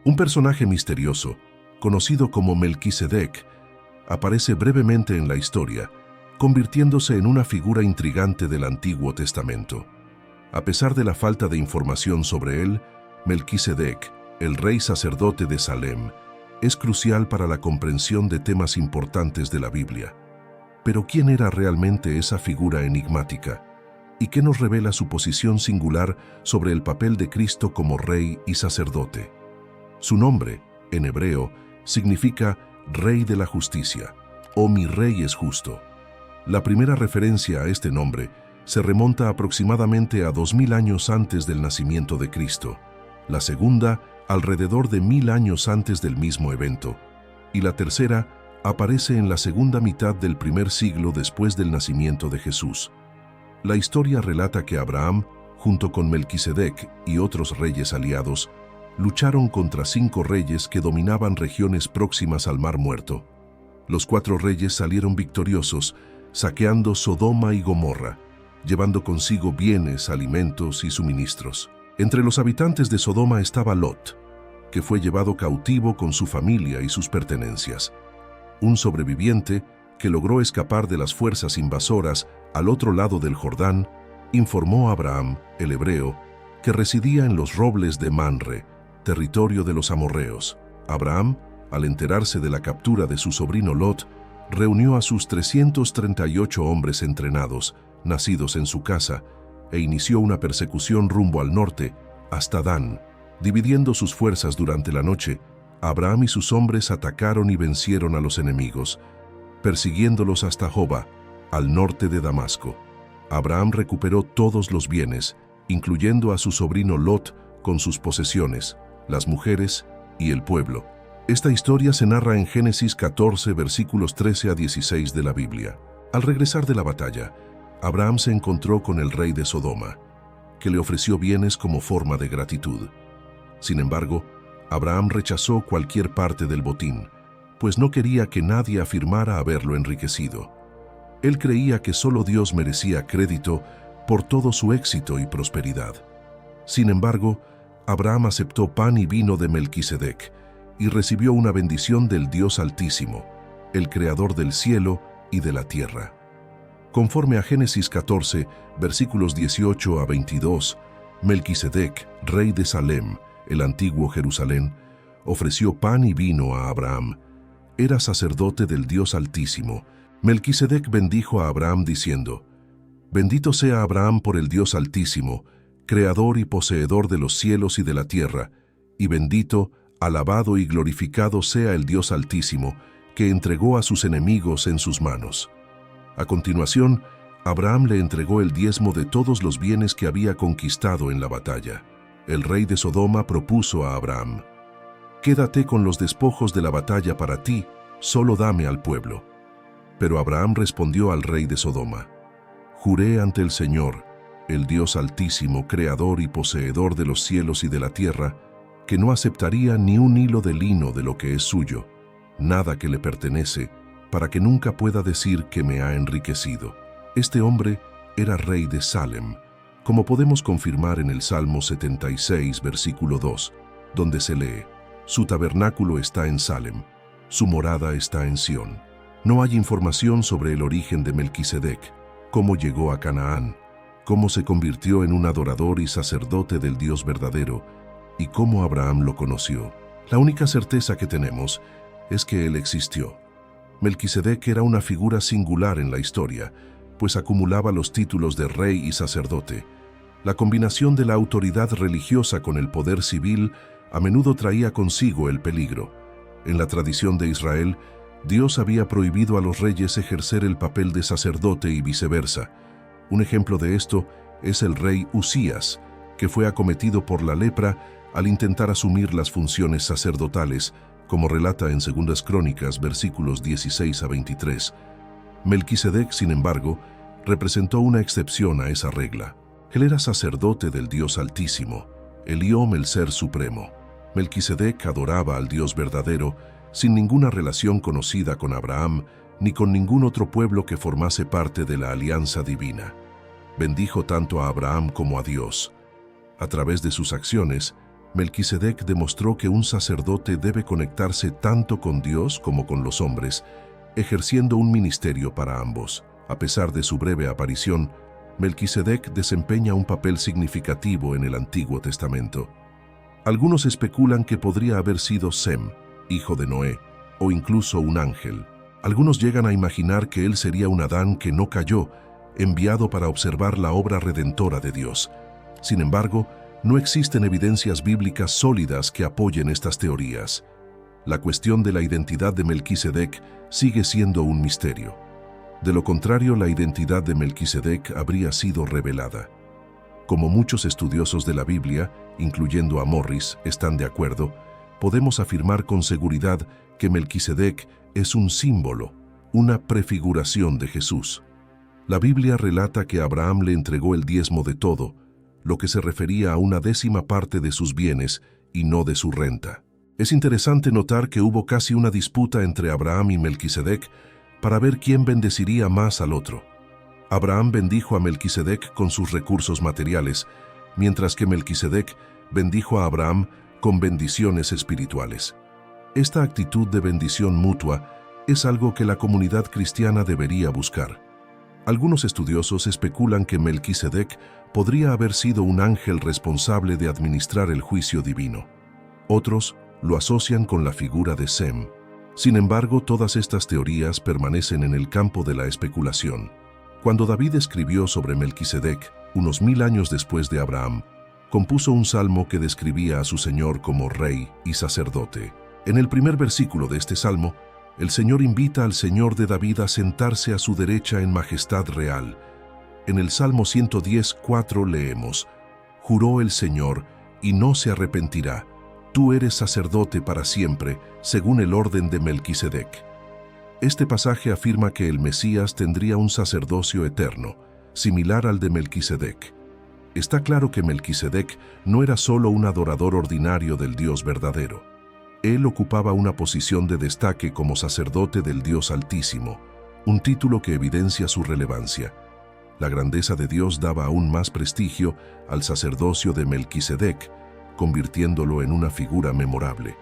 Un personaje misterioso, conocido como Melquisedec, aparece brevemente en la historia, convirtiéndose en una figura intrigante del Antiguo Testamento. A pesar de la falta de información sobre él, Melquisedec, el rey sacerdote de Salem, es crucial para la comprensión de temas importantes de la Biblia. Pero ¿quién era realmente esa figura enigmática? ¿Y qué nos revela su posición singular sobre el papel de Cristo como rey y sacerdote? Su nombre, en hebreo, significa Rey de la Justicia, o Mi Rey es Justo. La primera referencia a este nombre se remonta aproximadamente a 2000 años antes del nacimiento de Cristo, la segunda alrededor de 1000 años antes del mismo evento, y la tercera aparece en la segunda mitad del primer siglo después del nacimiento de Jesús. La historia relata que Abraham, junto con Melquisedec y otros reyes aliados, lucharon contra 5 reyes que dominaban regiones próximas al Mar Muerto. Los 4 reyes salieron victoriosos, saqueando Sodoma y Gomorra, llevando consigo bienes, alimentos y suministros. Entre los habitantes de Sodoma estaba Lot, que fue llevado cautivo con su familia y sus pertenencias. Un sobreviviente, que logró escapar de las fuerzas invasoras al otro lado del Jordán, informó a Abraham, el hebreo, que residía en los robles de Manre, territorio de los amorreos. Abraham, al enterarse de la captura de su sobrino Lot, reunió a sus 338 hombres entrenados, nacidos en su casa, e inició una persecución rumbo al norte, hasta Dan. Dividiendo sus fuerzas durante la noche, Abraham y sus hombres atacaron y vencieron a los enemigos, persiguiéndolos hasta Joba, al norte de Damasco. Abraham recuperó todos los bienes, incluyendo a su sobrino Lot con sus posesiones, las mujeres y el pueblo. Esta historia se narra en Génesis 14, versículos 13 a 16 de la Biblia. Al regresar de la batalla, Abraham se encontró con el rey de Sodoma, que le ofreció bienes como forma de gratitud. Sin embargo, Abraham rechazó cualquier parte del botín, pues no quería que nadie afirmara haberlo enriquecido. Él creía que solo Dios merecía crédito por todo su éxito y prosperidad. Sin embargo, Abraham aceptó pan y vino de Melquisedec y recibió una bendición del Dios Altísimo, el Creador del cielo y de la tierra. Conforme a Génesis 14, versículos 18 a 22, Melquisedec, rey de Salem, el antiguo Jerusalén, ofreció pan y vino a Abraham. Era sacerdote del Dios Altísimo. Melquisedec bendijo a Abraham diciendo: «Bendito sea Abraham por el Dios Altísimo, creador y poseedor de los cielos y de la tierra, y bendito, alabado y glorificado sea el Dios Altísimo, que entregó a sus enemigos en sus manos». A continuación, Abraham le entregó el diezmo de todos los bienes que había conquistado en la batalla. El rey de Sodoma propuso a Abraham: «Quédate con los despojos de la batalla para ti, solo dame al pueblo». Pero Abraham respondió al rey de Sodoma: «Juré ante el Señor, el Dios Altísimo, creador y poseedor de los cielos y de la tierra, que no aceptaría ni un hilo de lino de lo que es suyo, nada que le pertenece, para que nunca pueda decir que me ha enriquecido». Este hombre era rey de Salem, como podemos confirmar en el Salmo 76, versículo 2, donde se lee: «Su tabernáculo está en Salem, su morada está en Sión». No hay información sobre el origen de Melquisedec, cómo llegó a Canaán, cómo se convirtió en un adorador y sacerdote del Dios verdadero, y cómo Abraham lo conoció. La única certeza que tenemos es que él existió. Melquisedec era una figura singular en la historia, pues acumulaba los títulos de rey y sacerdote. La combinación de la autoridad religiosa con el poder civil a menudo traía consigo el peligro. En la tradición de Israel, Dios había prohibido a los reyes ejercer el papel de sacerdote y viceversa. Un ejemplo de esto es el rey Usías, que fue acometido por la lepra al intentar asumir las funciones sacerdotales, como relata en 2 Crónicas, versículos 16 a 23. Melquisedec, sin embargo, representó una excepción a esa regla. Él era sacerdote del Dios Altísimo, Eliom, el Ser Supremo. Melquisedec adoraba al Dios verdadero, sin ninguna relación conocida con Abraham, ni con ningún otro pueblo que formase parte de la alianza divina. Bendijo tanto a Abraham como a Dios. A través de sus acciones, Melquisedec demostró que un sacerdote debe conectarse tanto con Dios como con los hombres, ejerciendo un ministerio para ambos. A pesar de su breve aparición, Melquisedec desempeña un papel significativo en el Antiguo Testamento. Algunos especulan que podría haber sido Sem, hijo de Noé, o incluso un ángel. Algunos llegan a imaginar que él sería un Adán que no cayó, enviado para observar la obra redentora de Dios. Sin embargo, no existen evidencias bíblicas sólidas que apoyen estas teorías. La cuestión de la identidad de Melquisedec sigue siendo un misterio. De lo contrario, la identidad de Melquisedec habría sido revelada. Como muchos estudiosos de la Biblia, incluyendo a Morris, están de acuerdo, podemos afirmar con seguridad que Melquisedec es un símbolo, una prefiguración de Jesús. La Biblia relata que Abraham le entregó el diezmo de todo, lo que se refería a una décima parte de sus bienes y no de su renta. Es interesante notar que hubo casi una disputa entre Abraham y Melquisedec para ver quién bendeciría más al otro. Abraham bendijo a Melquisedec con sus recursos materiales, mientras que Melquisedec bendijo a Abraham con bendiciones espirituales. Esta actitud de bendición mutua es algo que la comunidad cristiana debería buscar. Algunos estudiosos especulan que Melquisedec podría haber sido un ángel responsable de administrar el juicio divino. Otros lo asocian con la figura de Sem. Sin embargo, todas estas teorías permanecen en el campo de la especulación. Cuando David escribió sobre Melquisedec, unos 1000 años después de Abraham, compuso un salmo que describía a su Señor como rey y sacerdote. En el primer versículo de este salmo, el Señor invita al Señor de David a sentarse a su derecha en majestad real. En el Salmo 110:4 leemos: «Juró el Señor, y no se arrepentirá. Tú eres sacerdote para siempre, según el orden de Melquisedec». Este pasaje afirma que el Mesías tendría un sacerdocio eterno, similar al de Melquisedec. Está claro que Melquisedec no era solo un adorador ordinario del Dios verdadero. Él ocupaba una posición de destaque como sacerdote del Dios Altísimo, un título que evidencia su relevancia. La grandeza de Dios daba aún más prestigio al sacerdocio de Melquisedec, convirtiéndolo en una figura memorable.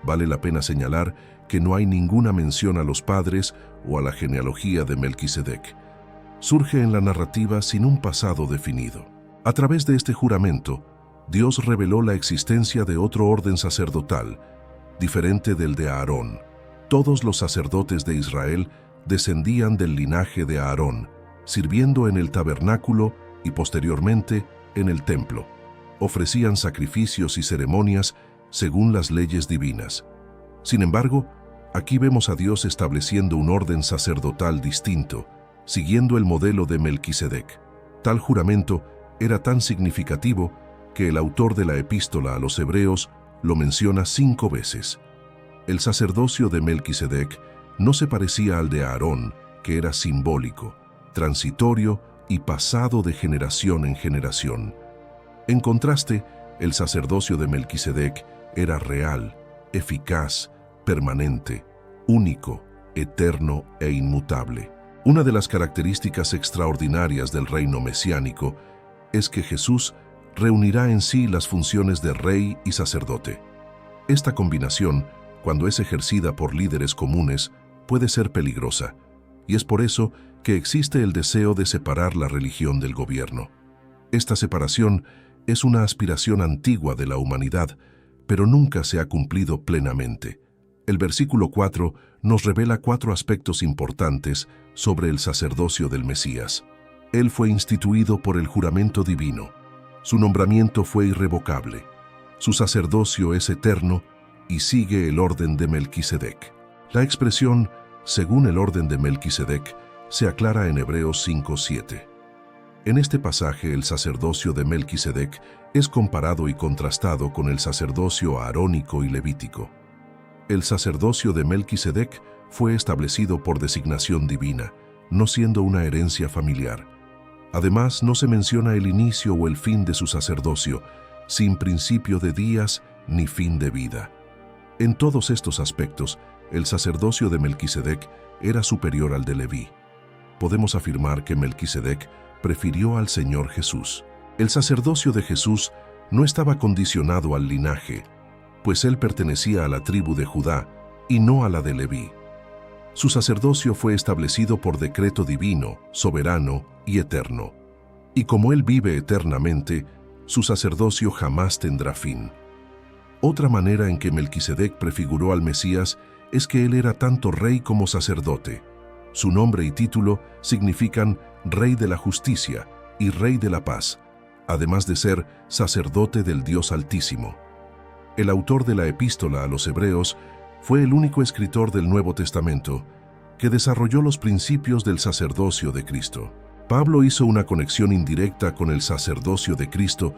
Vale la pena señalar que no hay ninguna mención a los padres o a la genealogía de Melquisedec. Surge en la narrativa sin un pasado definido. A través de este juramento, Dios reveló la existencia de otro orden sacerdotal, diferente del de Aarón. Todos los sacerdotes de Israel descendían del linaje de Aarón, sirviendo en el tabernáculo y posteriormente en el templo. Ofrecían sacrificios y ceremonias según las leyes divinas. Sin embargo, aquí vemos a Dios estableciendo un orden sacerdotal distinto, siguiendo el modelo de Melquisedec. Tal juramento era tan significativo que el autor de la epístola a los Hebreos lo menciona 5 veces. El sacerdocio de Melquisedec no se parecía al de Aarón, que era simbólico, transitorio y pasado de generación en generación. En contraste, el sacerdocio de Melquisedec era real, eficaz, permanente, único, eterno e inmutable. Una de las características extraordinarias del reino mesiánico es que Jesús reunirá en sí las funciones de rey y sacerdote. Esta combinación, cuando es ejercida por líderes comunes, puede ser peligrosa, y es por eso que existe el deseo de separar la religión del gobierno. Esta separación es una aspiración antigua de la humanidad, pero nunca se ha cumplido plenamente. El versículo 4 nos revela 4 aspectos importantes sobre el sacerdocio del Mesías. Él fue instituido por el juramento divino. Su nombramiento fue irrevocable. Su sacerdocio es eterno y sigue el orden de Melquisedec. La expresión «según el orden de Melquisedec» se aclara en Hebreos 5:7. En este pasaje, el sacerdocio de Melquisedec es comparado y contrastado con el sacerdocio arónico y levítico. El sacerdocio de Melquisedec fue establecido por designación divina, no siendo una herencia familiar. Además, no se menciona el inicio o el fin de su sacerdocio, sin principio de días ni fin de vida. En todos estos aspectos, el sacerdocio de Melquisedec era superior al de Leví. Podemos afirmar que Melquisedec prefirió al Señor Jesús. El sacerdocio de Jesús no estaba condicionado al linaje, pues él pertenecía a la tribu de Judá y no a la de Leví. Su sacerdocio fue establecido por decreto divino, soberano y eterno. Y como él vive eternamente, su sacerdocio jamás tendrá fin. Otra manera en que Melquisedec prefiguró al Mesías es que él era tanto rey como sacerdote. Su nombre y título significan Rey de la Justicia y Rey de la Paz, además de ser sacerdote del Dios Altísimo. El autor de la Epístola a los Hebreos fue el único escritor del Nuevo Testamento que desarrolló los principios del sacerdocio de Cristo. Pablo hizo una conexión indirecta con el sacerdocio de Cristo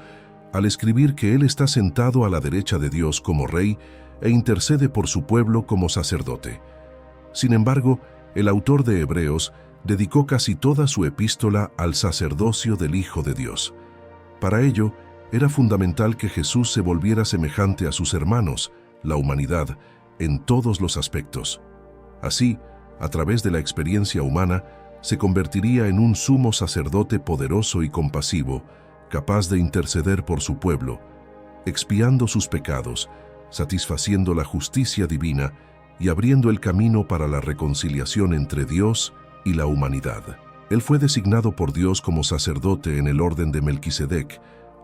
al escribir que Él está sentado a la derecha de Dios como Rey e intercede por su pueblo como sacerdote. Sin embargo, el autor de Hebreos dedicó casi toda su epístola al sacerdocio del Hijo de Dios. Para ello, era fundamental que Jesús se volviera semejante a sus hermanos, la humanidad, en todos los aspectos. Así, a través de la experiencia humana, se convertiría en un sumo sacerdote poderoso y compasivo, capaz de interceder por su pueblo, expiando sus pecados, satisfaciendo la justicia divina y abriendo el camino para la reconciliación entre Dios y la humanidad. Él fue designado por Dios como sacerdote en el orden de Melquisedec,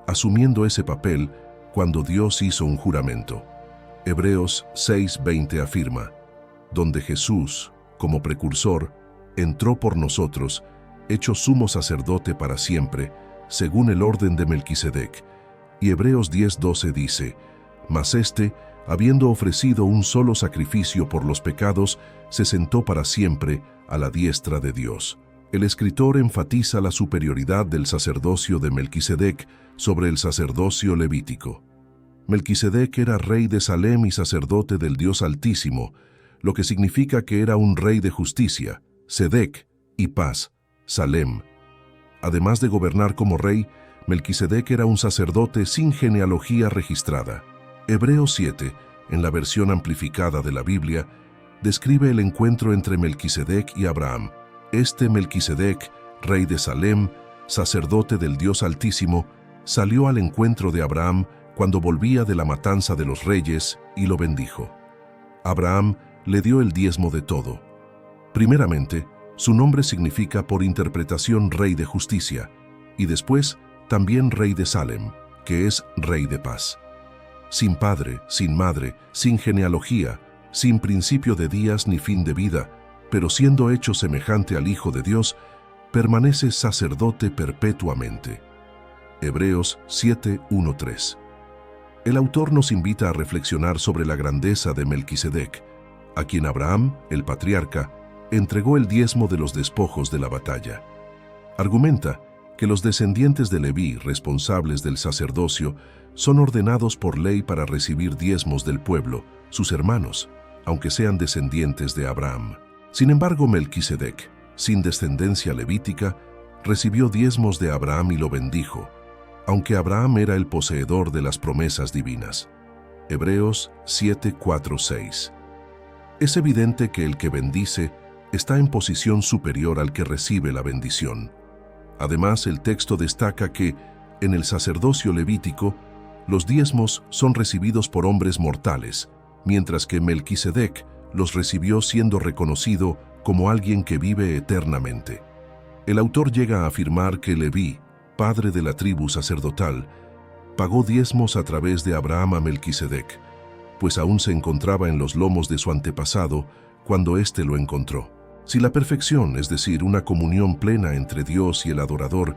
asumiendo ese papel cuando Dios hizo un juramento. Hebreos 6:20 afirma, donde Jesús, como precursor, entró por nosotros, hecho sumo sacerdote para siempre, según el orden de Melquisedec. Y Hebreos 10:12 dice, mas éste, habiendo ofrecido un solo sacrificio por los pecados, se sentó para siempre a la diestra de Dios. El escritor enfatiza la superioridad del sacerdocio de Melquisedec sobre el sacerdocio levítico. Melquisedec era rey de Salem y sacerdote del Dios Altísimo, lo que significa que era un rey de justicia, Sedec, y paz, Salem. Además de gobernar como rey, Melquisedec era un sacerdote sin genealogía registrada. Hebreos 7, en la versión amplificada de la Biblia, describe el encuentro entre Melquisedec y Abraham. Este Melquisedec, rey de Salem, sacerdote del Dios Altísimo, salió al encuentro de Abraham cuando volvía de la matanza de los reyes y lo bendijo. Abraham le dio el diezmo de todo. Primeramente, su nombre significa por interpretación Rey de Justicia, y después también Rey de Salem, que es Rey de Paz. Sin padre, sin madre, sin genealogía, sin principio de días ni fin de vida, pero siendo hecho semejante al Hijo de Dios, permanece sacerdote perpetuamente. Hebreos 7:1-3. El autor nos invita a reflexionar sobre la grandeza de Melquisedec, a quien Abraham, el patriarca, entregó el diezmo de los despojos de la batalla. Argumenta que los descendientes de Leví, responsables del sacerdocio, son ordenados por ley para recibir diezmos del pueblo, sus hermanos, aunque sean descendientes de Abraham. Sin embargo, Melquisedec, sin descendencia levítica, recibió diezmos de Abraham y lo bendijo, aunque Abraham era el poseedor de las promesas divinas. Hebreos 7:4-6. Es evidente que el que bendice está en posición superior al que recibe la bendición. Además, el texto destaca que, en el sacerdocio levítico, los diezmos son recibidos por hombres mortales, mientras que Melquisedec los recibió siendo reconocido como alguien que vive eternamente. El autor llega a afirmar que Leví, padre de la tribu sacerdotal, pagó diezmos a través de Abraham a Melquisedec, pues aún se encontraba en los lomos de su antepasado cuando éste lo encontró. Si la perfección, es decir, una comunión plena entre Dios y el adorador,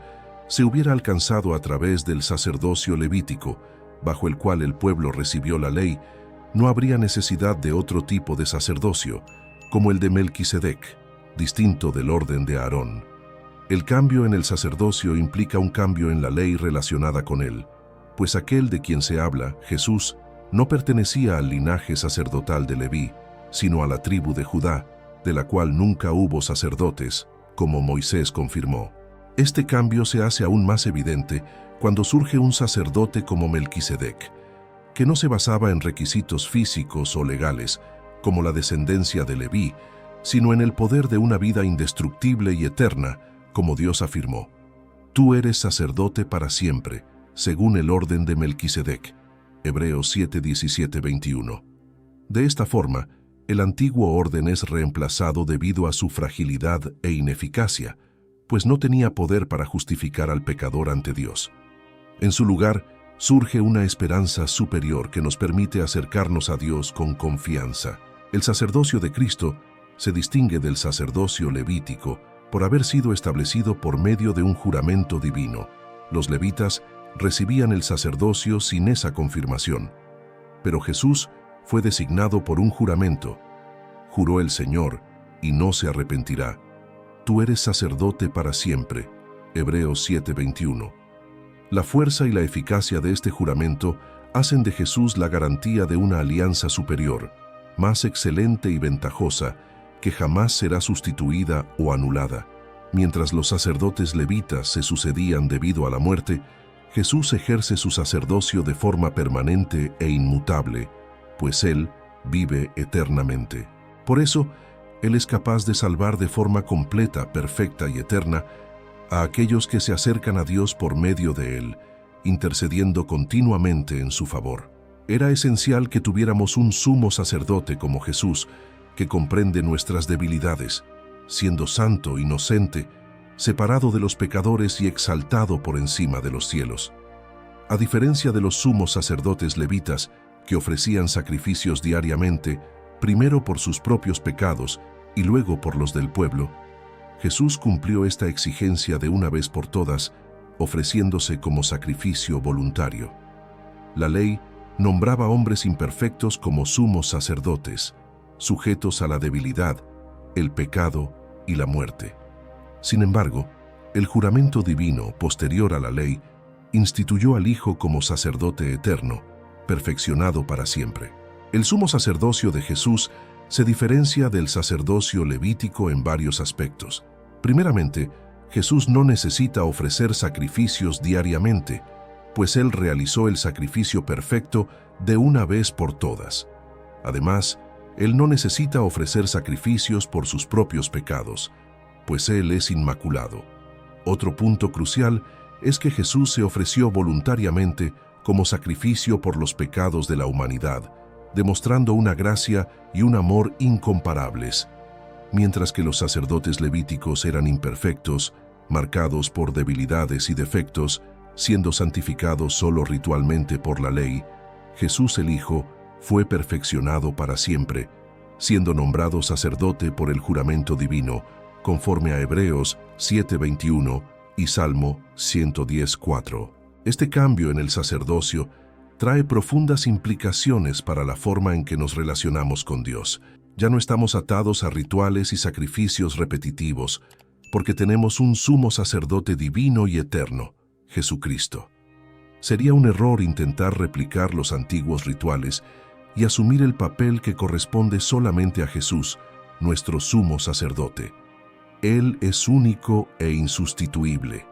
se hubiera alcanzado a través del sacerdocio levítico, bajo el cual el pueblo recibió la ley, no habría necesidad de otro tipo de sacerdocio, como el de Melquisedec, distinto del orden de Aarón. El cambio en el sacerdocio implica un cambio en la ley relacionada con él, pues aquel de quien se habla, Jesús, no pertenecía al linaje sacerdotal de Leví, sino a la tribu de Judá, de la cual nunca hubo sacerdotes, como Moisés confirmó. Este cambio se hace aún más evidente cuando surge un sacerdote como Melquisedec, que no se basaba en requisitos físicos o legales, como la descendencia de Leví, sino en el poder de una vida indestructible y eterna, como Dios afirmó: «Tú eres sacerdote para siempre, según el orden de Melquisedec. Hebreos 7, 17, 21. De esta forma, el antiguo orden es reemplazado debido a su fragilidad e ineficacia, pues no tenía poder para justificar al pecador ante Dios. En su lugar, surge una esperanza superior que nos permite acercarnos a Dios con confianza. El sacerdocio de Cristo se distingue del sacerdocio levítico por haber sido establecido por medio de un juramento divino. Los levitas recibían el sacerdocio sin esa confirmación, pero Jesús fue designado por un juramento. Juró el Señor, y no se arrepentirá. Tú eres sacerdote para siempre. Hebreos 7:21. La fuerza y la eficacia de este juramento hacen de Jesús la garantía de una alianza superior, más excelente y ventajosa, que jamás será sustituida o anulada. Mientras los sacerdotes levitas se sucedían debido a la muerte, Jesús ejerce su sacerdocio de forma permanente e inmutable, pues Él vive eternamente. Por eso, Él es capaz de salvar de forma completa, perfecta y eterna a aquellos que se acercan a Dios por medio de Él, intercediendo continuamente en su favor. Era esencial que tuviéramos un sumo sacerdote como Jesús, que comprende nuestras debilidades, siendo santo, inocente, separado de los pecadores y exaltado por encima de los cielos. A diferencia de los sumos sacerdotes levitas, que ofrecían sacrificios diariamente, primero por sus propios pecados y luego por los del pueblo, Jesús cumplió esta exigencia de una vez por todas, ofreciéndose como sacrificio voluntario. La ley nombraba hombres imperfectos como sumos sacerdotes, sujetos a la debilidad, el pecado y la muerte. Sin embargo, el juramento divino, posterior a la ley, instituyó al Hijo como sacerdote eterno, perfeccionado para siempre. El sumo sacerdocio de Jesús se diferencia del sacerdocio levítico en varios aspectos. Primeramente, Jesús no necesita ofrecer sacrificios diariamente, pues Él realizó el sacrificio perfecto de una vez por todas. Además, Él no necesita ofrecer sacrificios por sus propios pecados, pues Él es inmaculado. Otro punto crucial es que Jesús se ofreció voluntariamente como sacrificio por los pecados de la humanidad, demostrando una gracia y un amor incomparables. Mientras que los sacerdotes levíticos eran imperfectos, marcados por debilidades y defectos, siendo santificados solo ritualmente por la ley, Jesús el Hijo fue perfeccionado para siempre, siendo nombrado sacerdote por el juramento divino, conforme a Hebreos 7:21 y Salmo 110:4. Este cambio en el sacerdocio trae profundas implicaciones para la forma en que nos relacionamos con Dios. Ya no estamos atados a rituales y sacrificios repetitivos, porque tenemos un sumo sacerdote divino y eterno, Jesucristo. Sería un error intentar replicar los antiguos rituales y asumir el papel que corresponde solamente a Jesús, nuestro sumo sacerdote. Él es único e insustituible.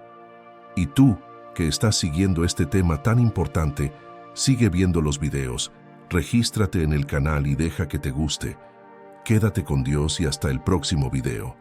Y tú, que estás siguiendo este tema tan importante, sigue viendo los videos, regístrate en el canal y deja que te guste. Quédate con Dios y hasta el próximo video.